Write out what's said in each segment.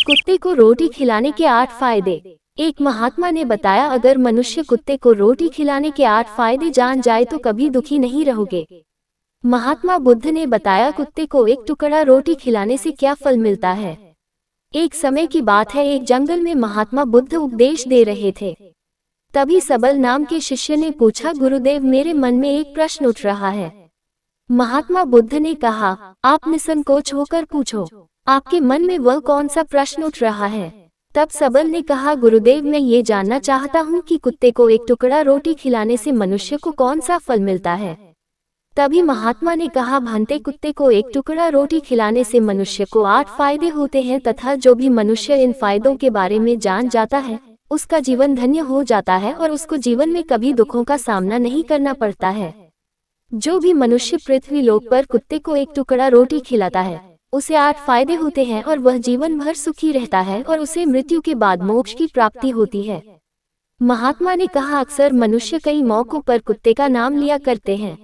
कुत्ते को रोटी खिलाने के 8 फायदे। एक महात्मा ने बताया, अगर मनुष्य कुत्ते को रोटी खिलाने के 8 फायदे जान जाए तो कभी दुखी नहीं रहोगे। महात्मा बुद्ध ने बताया, कुत्ते को एक टुकड़ा रोटी खिलाने से क्या फल मिलता है। एक समय की बात है, एक जंगल में महात्मा बुद्ध उपदेश दे रहे थे। तभी सबल नाम के शिष्य ने पूछा, गुरुदेव, मेरे मन में एक प्रश्न उठ रहा है। महात्मा बुद्ध ने कहा, आप निसंकोच होकर पूछो, आपके मन में वह कौन सा प्रश्न उठ रहा है। तब सबल ने कहा, गुरुदेव, मैं ये जानना चाहता हूँ कि कुत्ते को एक टुकड़ा रोटी खिलाने से मनुष्य को कौन सा फल मिलता है। तभी महात्मा ने कहा, भांते, कुत्ते को एक टुकड़ा रोटी खिलाने से मनुष्य को 8 फायदे होते हैं तथा जो भी मनुष्य इन फायदों के बारे में जान जाता है उसका जीवन धन्य हो जाता है और उसको जीवन में कभी दुखों का सामना नहीं करना पड़ता है। जो भी मनुष्य पृथ्वी लोक पर कुत्ते को एक टुकड़ा रोटी खिलाता है उसे 8 फायदे होते हैं और वह जीवन भर सुखी रहता है और उसे मृत्यु के बाद मोक्ष की प्राप्ति होती है। महात्मा ने कहा, अक्सर मनुष्य कई मौकों पर कुत्ते का नाम लिया करते हैं।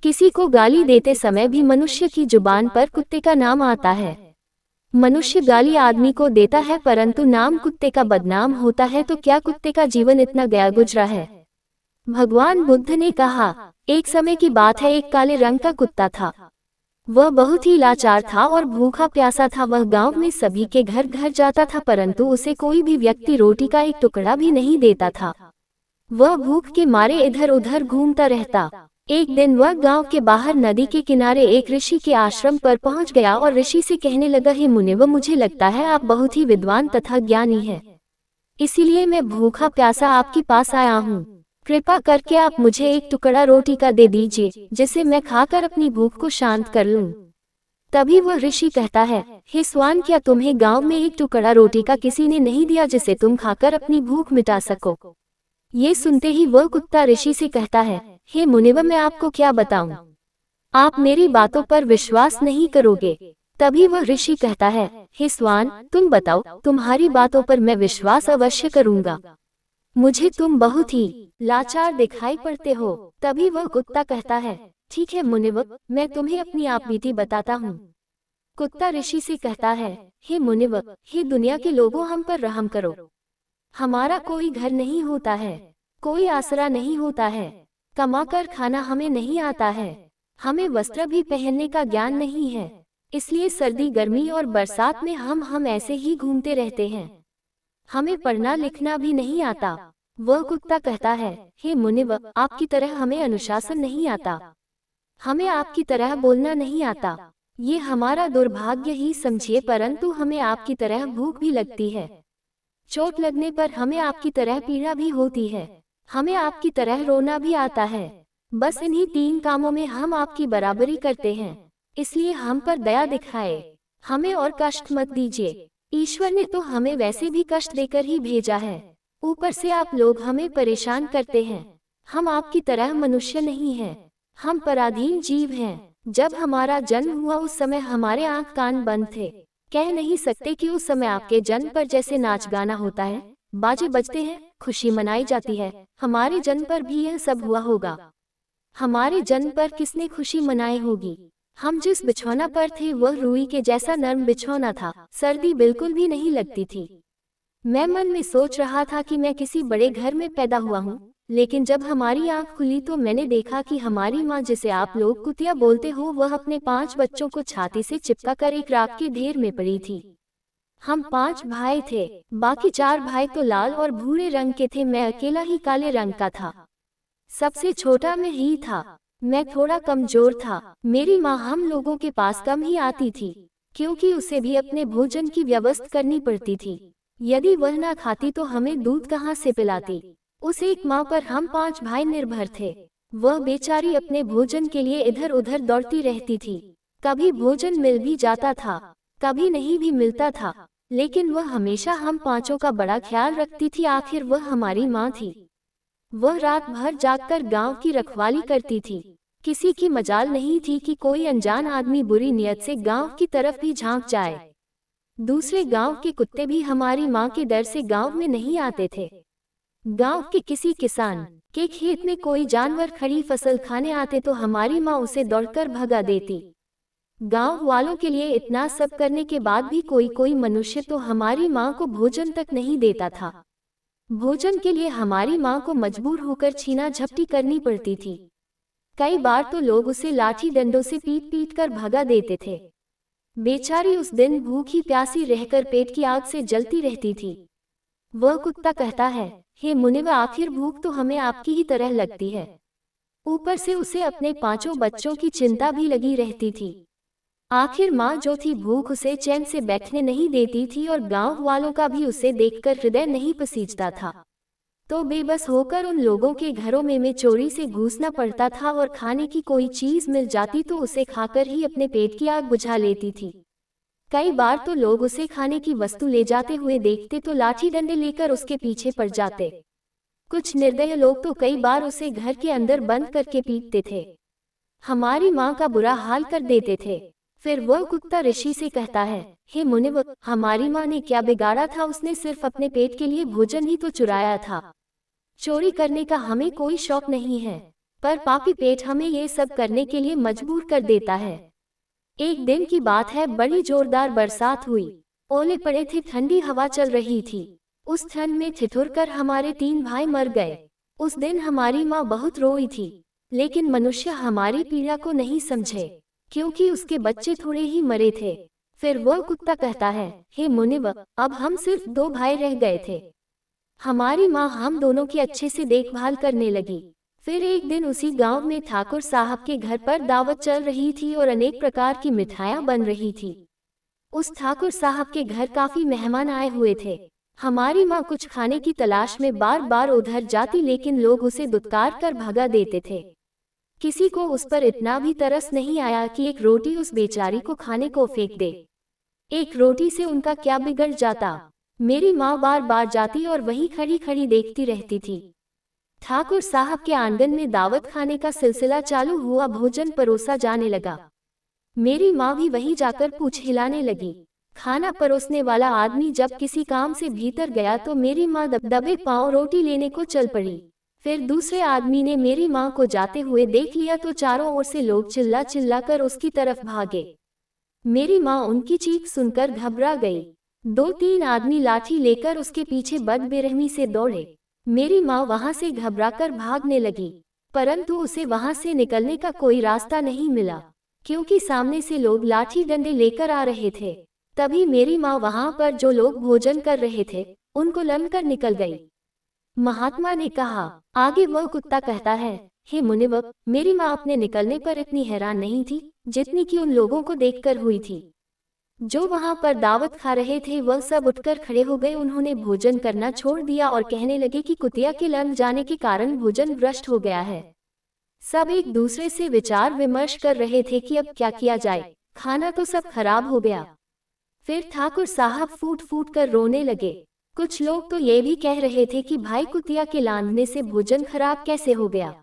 किसी को गाली देते समय भी मनुष्य की जुबान पर कुत्ते का नाम आता है। मनुष्य गाली आदमी को देता है परंतु नाम कुत्ते का बदनाम होता है, तो क्या कुत्ते का जीवन इतना गया गुजरा है। भगवान बुद्ध ने कहा, एक समय की बात है, एक काले रंग का कुत्ता था। वह बहुत ही लाचार था और भूखा प्यासा था। वह गांव में सभी के घर घर जाता था परंतु उसे कोई भी व्यक्ति रोटी का एक टुकड़ा भी नहीं देता था। वह भूख के मारे इधर उधर घूमता रहता। एक दिन वह गांव के बाहर नदी के किनारे एक ऋषि के आश्रम पर पहुंच गया और ऋषि से कहने लगा, हे मुनिवर, मुझे लगता है आप बहुत ही विद्वान तथा ज्ञानी हैं, इसीलिए मैं भूखा प्यासा आपके पास आया हूँ। कृपा करके आप मुझे एक टुकड़ा रोटी का दे दीजिए जिसे मैं खाकर अपनी भूख को शांत कर लूं। तभी वह ऋषि कहता है, हे स्वान, क्या तुम्हें गांव में एक टुकड़ा रोटी का किसी ने नहीं दिया जिसे तुम खाकर अपनी भूख मिटा सको। ये सुनते ही वह कुत्ता ऋषि से कहता है, हे मुनिवर, मैं आपको क्या बताऊं, आप मेरी बातों पर विश्वास नहीं करोगे। तभी वह ऋषि कहता है, हे स्वान, तुम बताओ, तुम्हारी बातों पर मैं विश्वास अवश्य करूंगा। मुझे तुम बहुत ही लाचार दिखाई पड़ते हो। तभी वह कुत्ता कहता है, ठीक है मुनिवर, मैं तुम्हें अपनी आप बीती बताता हूँ। कुत्ता ऋषि से कहता है, हे मुनिवर, हे दुनिया के लोगों, हम पर रहम करो। हमारा कोई घर नहीं होता है, कोई आसरा नहीं होता है, कमाकर खाना हमें नहीं आता है, हमें वस्त्र भी पहनने का ज्ञान नहीं है, इसलिए सर्दी गर्मी और बरसात में हम ऐसे ही घूमते रहते हैं। हमें पढ़ना लिखना भी नहीं आता। वह कुत्ता कहता है, हे मुनिवर, आपकी तरह हमें अनुशासन नहीं आता, हमें आपकी तरह बोलना नहीं आता। ये हमारा दुर्भाग्य ही समझिए, परंतु हमें आपकी तरह भूख भी लगती है। चोट लगने पर हमें आपकी तरह पीड़ा भी होती है, हमें आपकी तरह रोना भी आता है। बस इन्हीं 3 कामों में हम आपकी बराबरी करते हैं, इसलिए हम पर दया दिखाए, हमें और कष्ट मत दीजिए। ईश्वर ने तो हमें वैसे भी कष्ट देकर ही भेजा है, ऊपर से आप लोग हमें परेशान करते हैं। हम आपकी तरह मनुष्य नहीं हैं, हम पराधीन जीव हैं। जब हमारा जन्म हुआ उस समय हमारे आंख कान बंद थे। कह नहीं सकते कि उस समय आपके जन्म पर जैसे नाच गाना होता है, बाजे बजते हैं, खुशी मनाई जाती है, हमारे जन्म पर भी यह सब हुआ होगा। हमारे जन्म पर किसने खुशी मनाई होगी। हम जिस बिछौना पर थे वह रुई के जैसा नर्म बिछौना था, सर्दी बिल्कुल भी नहीं लगती थी। मैं मन में सोच रहा था कि मैं किसी बड़े घर में पैदा हुआ हूँ, लेकिन जब हमारी आंख खुली तो मैंने देखा कि हमारी माँ, जिसे आप लोग कुतिया बोलते हो, वह अपने 5 बच्चों को छाती से चिपका कर एक राख के ढेर में पड़ी थी। हम 5 भाई थे, बाकी 4 भाई तो लाल और भूरे रंग के थे, मैं अकेला ही काले रंग का था। सबसे छोटा मैं ही था। मैं थोड़ा कमजोर था। मेरी माँ हम लोगों के पास कम ही आती थी, क्योंकि उसे भी अपने भोजन की व्यवस्था करनी पड़ती थी। यदि वह ना खाती तो हमें दूध कहाँ से पिलाती। उस एक माँ पर हम 5 भाई निर्भर थे। वह बेचारी अपने भोजन के लिए इधर उधर दौड़ती रहती थी। कभी भोजन मिल भी जाता था, कभी नहीं भी मिलता था, लेकिन वह हमेशा हम 5 का बड़ा ख्याल रखती थी। आखिर वह हमारी माँ थी। वह रात भर जागकर गांव की रखवाली करती थी। किसी की मजाल नहीं थी कि कोई अनजान आदमी बुरी नियत से गांव की तरफ भी झांक जाए। दूसरे गांव के कुत्ते भी हमारी माँ के डर से गांव में नहीं आते थे। गांव के किसी किसान के खेत में कोई जानवर खड़ी फसल खाने आते तो हमारी माँ उसे दौड़कर भगा देती। गांव वालों के लिए इतना सब करने के बाद भी कोई कोई मनुष्य तो हमारी माँ को भोजन तक नहीं देता था। भोजन के लिए हमारी माँ को मजबूर होकर छीना झपटी करनी पड़ती थी। कई बार तो लोग उसे लाठी डंडों से पीट पीट कर भगा देते थे। बेचारी उस दिन भूखी प्यासी रहकर पेट की आग से जलती रहती थी। वह कुत्ता कहता है, हे मुनिव, आखिर भूख तो हमें आपकी ही तरह लगती है। ऊपर से उसे अपने 5 बच्चों की चिंता भी लगी रहती थी। आखिर माँ जो थी भूख उसे चैन से बैठने नहीं देती थी और गांव वालों का भी उसे देखकर हृदय नहीं पसीजता था। तो बेबस होकर उन लोगों के घरों में चोरी से घुसना पड़ता था और खाने की कोई चीज मिल जाती तो उसे खाकर ही अपने पेट की आग बुझा लेती थी। कई बार तो लोग उसे खाने की वस्तु ले जाते हुए देखते तो लाठी डंडे लेकर उसके पीछे पड़ जाते। कुछ निर्दयी लोग तो कई बार उसे घर के अंदर बंद करके पीटते थे। हमारी माँ का बुरा हाल कर देते थे। फिर वह कुत्ता ऋषि से कहता है, हे मुनिव, हमारी माँ ने क्या बिगाड़ा था? उसने सिर्फ अपने पेट के लिए भोजन ही तो चुराया था। चोरी करने का हमें कोई शौक नहीं है, पर पापी पेट हमें ये सब करने के लिए मजबूर कर देता है। एक दिन की बात है, बड़ी जोरदार बरसात हुई। ओले पड़े थे, ठंडी हवा चल रही थी। उस ठंड में ठिठुरकर हमारे 3 भाई मर गए। उस दिन हमारी माँ बहुत रोई थी, लेकिन मनुष्य हमारी पीड़ा को नहीं समझे, क्योंकि उसके बच्चे थोड़े ही मरे थे। फिर वह कुत्ता कहता है, हे मुनिव, अब हम सिर्फ 2 भाई रह गए थे। हमारी माँ हम दोनों की अच्छे से देखभाल करने लगी। फिर एक दिन उसी गांव में ठाकुर साहब के घर पर दावत चल रही थी और अनेक प्रकार की मिठाइयाँ बन रही थी। उस ठाकुर साहब के घर काफी मेहमान आए हुए थे। हमारी माँ कुछ खाने की तलाश में बार बार उधर जाती, लेकिन लोग उसे दुत्कार कर भगा देते थे। किसी को उस पर इतना भी तरस नहीं आया कि एक रोटी उस बेचारी को खाने को फेंक दे। एक रोटी से उनका क्या बिगड़ जाता? मेरी माँ बार बार जाती और वहीं खड़ी खड़ी देखती रहती थी। ठाकुर साहब के आंगन में दावत खाने का सिलसिला चालू हुआ। भोजन परोसा जाने लगा। मेरी माँ भी वहीं जाकर पूंछ हिलाने लगी। खाना परोसने वाला आदमी जब किसी काम से भीतर गया तो मेरी माँ दबे पांव रोटी लेने को चल पड़ी। फिर दूसरे आदमी ने मेरी माँ को जाते हुए देख लिया तो चारों ओर से लोग चिल्ला चिल्ला कर उसकी तरफ भागे। मेरी माँ उनकी चीख सुनकर घबरा गई। 2-3 आदमी लाठी लेकर उसके पीछे बड़ बेरहमी से दौड़े। मेरी माँ वहां से घबराकर भागने लगी, परंतु उसे वहां से निकलने का कोई रास्ता नहीं मिला, क्योंकि सामने से लोग लाठी डंडे लेकर आ रहे थे। तभी मेरी माँ वहां पर जो लोग भोजन कर रहे थे उनको लंघकर निकल गई। महात्मा ने कहा। आगे वह कुत्ता कहता है, हे मुनिव, मेरी माँ अपने निकलने पर इतनी हैरान नहीं थी जितनी कि उन लोगों को देखकर हुई थी। जो वहां पर दावत खा रहे थे वह सब उठकर खड़े हो गए। उन्होंने भोजन करना छोड़ दिया और कहने लगे कि कुतिया के लंघ जाने के कारण भोजन भ्रष्ट हो गया है। सब एक दूसरे से विचार विमर्श कर रहे थे कि अब क्या किया जाए, खाना तो सब खराब हो गया। फिर ठाकुर साहब फूट फूट कर रोने लगे। कुछ लोग तो ये भी कह रहे थे कि भाई कुतिया के लांघने से भोजन खराब कैसे हो गया?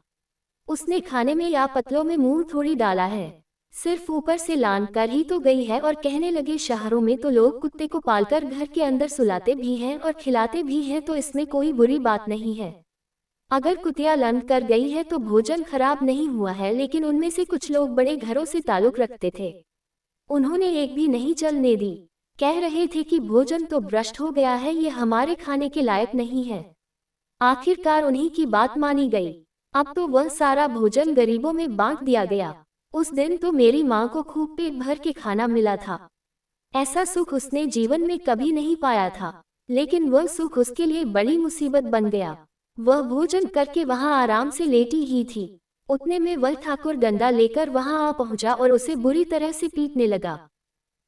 उसने खाने में या पतलों में मुंह थोड़ी डाला है, सिर्फ ऊपर से लान कर ही तो गई है। और कहने लगे, शहरों में तो लोग कुत्ते को पालकर घर के अंदर सुलाते भी हैं और खिलाते भी हैं, तो इसमें कोई बुरी बात नहीं है। अगर कुतिया लंघ कर गई है तो भोजन खराब नहीं हुआ है। लेकिन उनमें से कुछ लोग बड़े घरों से ताल्लुक रखते थे, उन्होंने एक भी नहीं चलने दी। कह रहे थे कि भोजन तो भ्रष्ट हो गया है, ये हमारे खाने के लायक नहीं है। आखिरकार उन्हीं की बात मानी गई। अब तो वह सारा भोजन गरीबों में बांट दिया गया। उस दिन तो मेरी माँ को खूब पेट भर के खाना मिला था। ऐसा सुख उसने जीवन में कभी नहीं पाया था, लेकिन वह सुख उसके लिए बड़ी मुसीबत बन गया। वह भोजन करके वहां आराम से लेटी ही थी, उतने में वह ठाकुर डंडा लेकर वहां आ पहुंचा और उसे बुरी तरह से पीटने लगा।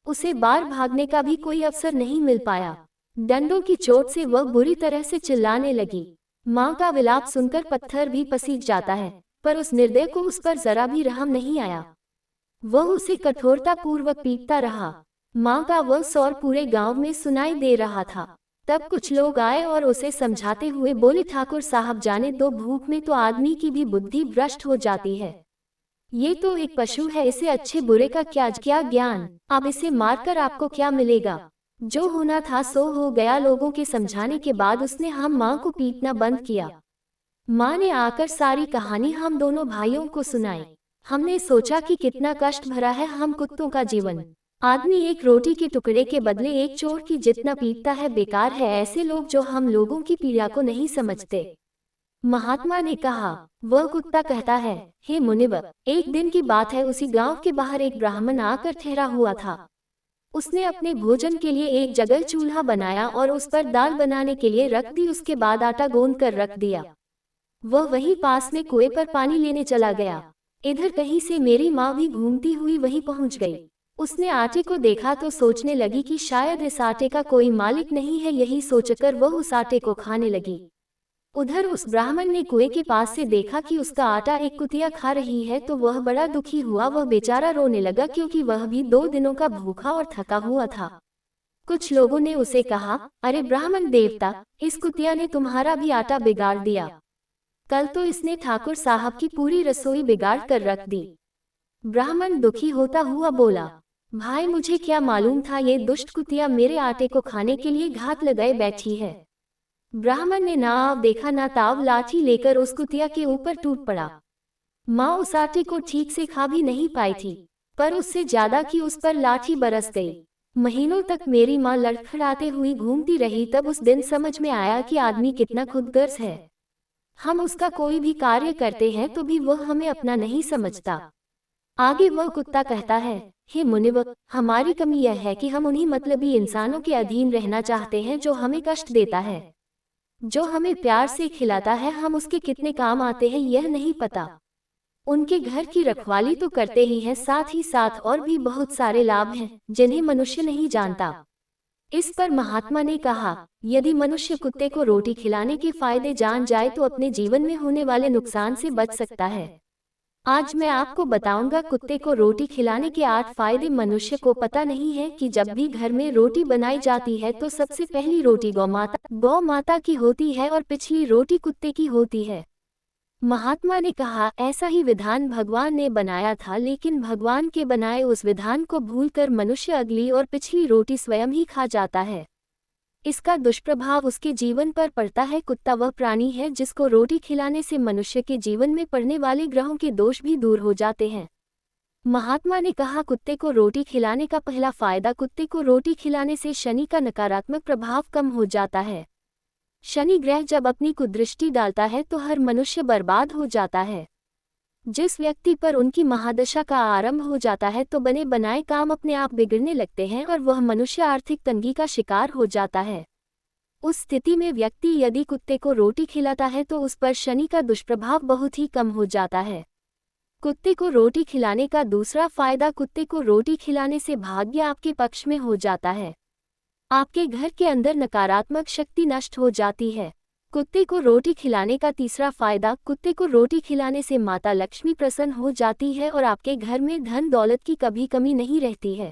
उसे बाहर भागने का भी कोई अवसर नहीं मिल पाया। डंडों की चोट से वह बुरी तरह से चिल्लाने लगी। माँ का विलाप सुनकर पत्थर भी पसीज जाता है, पर उस निर्दय को उस पर जरा भी रहम नहीं आया। वह उसे कठोरता पूर्वक पीटता रहा। माँ का वह सौर पूरे गांव में सुनाई दे रहा था। तब कुछ लोग आए और उसे समझाते हुए बोले, ठाकुर साहब, जाने दो, भूख में तो आदमी की भी बुद्धि भ्रष्ट हो जाती है। ये तो एक पशु है, इसे अच्छे बुरे का क्या ज्ञान। अब इसे मारकर आपको क्या मिलेगा? जो होना था सो हो गया। लोगों के समझाने के बाद उसने हम माँ को पीटना बंद किया। माँ ने आकर सारी कहानी हम दोनों भाइयों को सुनाई। हमने सोचा कि कितना कष्ट भरा है हम कुत्तों का जीवन। आदमी एक रोटी के टुकड़े के बदले एक चोर की जितना पीटता है बेकार है ऐसे लोग जो हम लोगों की पीड़ा को नहीं समझते। महात्मा ने कहा। वह कुत्ता कहता है, हे मुनिव, एक दिन की बात है, उसी गांव के बाहर एक ब्राह्मण आकर ठहरा हुआ था। उसने अपने भोजन के लिए एक जगह चूल्हा बनाया और उस पर दाल बनाने के लिए रख दी, उसके बाद आटा गूंद कर रख दिया। वह वहीं पास में कुएं पर पानी लेने चला गया। इधर कहीं से मेरी माँ भी घूमती हुई वहीं पहुंच गई। उसने आटे को देखा तो सोचने लगी कि शायद इस आटे का कोई मालिक नहीं है, यही सोचकर वह उस आटे को खाने लगी। उधर उस ब्राह्मण ने कुएं के पास से देखा कि उसका आटा एक कुतिया खा रही है तो वह बड़ा दुखी हुआ। वह बेचारा रोने लगा क्योंकि वह भी 2 दिनों का भूखा और थका हुआ था। कुछ लोगों ने उसे कहा, अरे ब्राह्मण देवता, इस कुतिया ने तुम्हारा भी आटा बिगाड़ दिया। कल तो इसने ठाकुर साहब की पूरी रसोई बिगाड़ कर रख दी। ब्राह्मण दुखी होता हुआ बोला, भाई मुझे क्या मालूम था ये दुष्ट कुतिया मेरे आटे को खाने के लिए घात लगाए बैठी है। ब्राह्मण ने ना आव देखा ना ताव, लाठी लेकर उस कुतिया के ऊपर टूट पड़ा। माँ उस आटे को ठीक से खा भी नहीं पाई थी, पर उससे ज्यादा कि उस पर लाठी बरस गई। महीनों तक मेरी माँ लड़खड़ाते हुई घूमती रही। तब उस दिन समझ में आया कि आदमी कितना खुदगर्ज है। हम उसका कोई भी कार्य करते हैं तो भी वह हमें अपना नहीं समझता। आगे वह कुत्ता कहता है, हे मुनिव, हमारी कमी यह है कि हम उन्हीं मतलबी इंसानों के अधीन रहना चाहते हैं जो हमें कष्ट देता है। जो हमें प्यार से खिलाता है हम उसके कितने काम आते हैं यह नहीं पता। उनके घर की रखवाली तो करते ही हैं, साथ ही साथ और भी बहुत सारे लाभ हैं जिन्हें मनुष्य नहीं जानता। इस पर महात्मा ने कहा, यदि मनुष्य कुत्ते को रोटी खिलाने के फायदे जान जाए तो अपने जीवन में होने वाले नुकसान से बच सकता है। आज मैं आपको बताऊंगा कुत्ते को रोटी खिलाने के 8 फायदे। मनुष्य को पता नहीं है कि जब भी घर में रोटी बनाई जाती है तो सबसे पहली रोटी गौ माता की होती है और पिछली रोटी कुत्ते की होती है। महात्मा ने कहा, ऐसा ही विधान भगवान ने बनाया था, लेकिन भगवान के बनाए उस विधान को भूलकर मनुष्य अगली और पिछली रोटी स्वयं ही खा जाता है। इसका दुष्प्रभाव उसके जीवन पर पड़ता है। कुत्ता वह प्राणी है जिसको रोटी खिलाने से मनुष्य के जीवन में पड़ने वाले ग्रहों के दोष भी दूर हो जाते हैं। महात्मा ने कहा, कुत्ते को रोटी खिलाने का पहला फायदा, कुत्ते को रोटी खिलाने से शनि का नकारात्मक प्रभाव कम हो जाता है। शनि ग्रह जब अपनी कुदृष्टि डालता है तो हर मनुष्य बर्बाद हो जाता है। जिस व्यक्ति पर उनकी महादशा का आरंभ हो जाता है तो बने बनाए काम अपने आप बिगड़ने लगते हैं और वह मनुष्य आर्थिक तंगी का शिकार हो जाता है। उस स्थिति में व्यक्ति यदि कुत्ते को रोटी खिलाता है तो उस पर शनि का दुष्प्रभाव बहुत ही कम हो जाता है। कुत्ते को रोटी खिलाने का दूसरा फायदा, कुत्ते को रोटी खिलाने से भाग्य आपके पक्ष में हो जाता है। आपके घर के अंदर नकारात्मक शक्ति नष्ट हो जाती है। कुत्ते को रोटी खिलाने का तीसरा फायदा, कुत्ते को रोटी खिलाने से माता लक्ष्मी प्रसन्न हो जाती है और आपके घर में धन दौलत की कभी कमी नहीं रहती है।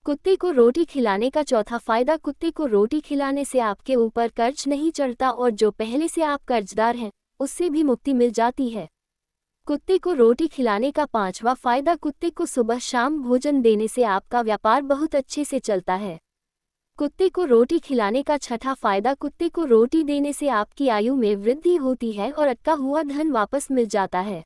कुत्ते को रोटी खिलाने का चौथा फायदा, कुत्ते को रोटी खिलाने से आपके ऊपर कर्ज नहीं चढ़ता और जो पहले से आप कर्जदार हैं उससे भी मुक्ति मिल जाती है। कुत्ते को रोटी खिलाने का पांचवा फायदा, कुत्ते को सुबह शाम भोजन देने से आपका व्यापार बहुत अच्छे से चलता है। कुत्ते को रोटी खिलाने का छठा फायदा, कुत्ते को रोटी देने से आपकी आयु में वृद्धि होती है और अटका हुआ धन वापस मिल जाता है।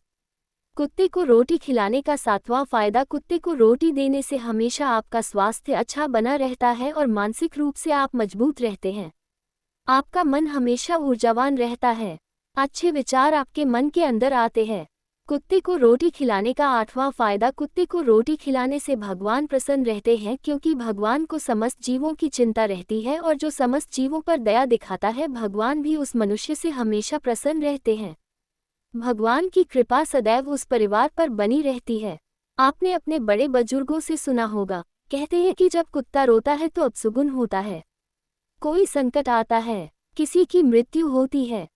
कुत्ते को रोटी खिलाने का सातवां फायदा, कुत्ते को रोटी देने से हमेशा आपका स्वास्थ्य अच्छा बना रहता है और मानसिक रूप से आप मजबूत रहते हैं। आपका मन हमेशा ऊर्जावान रहता है। अच्छे विचार आपके मन के अंदर आते हैं। कुत्ते को रोटी खिलाने का आठवां फायदा, कुत्ते को रोटी खिलाने से भगवान प्रसन्न रहते हैं क्योंकि भगवान को समस्त जीवों की चिंता रहती है और जो समस्त जीवों पर दया दिखाता है भगवान भी उस मनुष्य से हमेशा प्रसन्न रहते हैं। भगवान की कृपा सदैव उस परिवार पर बनी रहती है। आपने अपने बड़े बुजुर्गों से सुना होगा, कहते हैं कि जब कुत्ता रोता है तो अपशगुन होता है। कोई संकट आता है, किसी की मृत्यु होती है।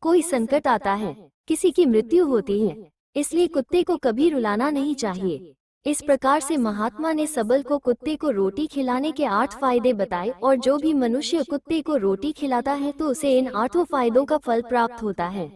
कोई संकट आता है, किसी की मृत्यु होती है, इसलिए कुत्ते को कभी रुलाना नहीं चाहिए। इस प्रकार से महात्मा ने सबल को कुत्ते को रोटी खिलाने के 8 फायदे बताए और जो भी मनुष्य कुत्ते को रोटी खिलाता है तो उसे इन 8 फायदों का फल प्राप्त होता है।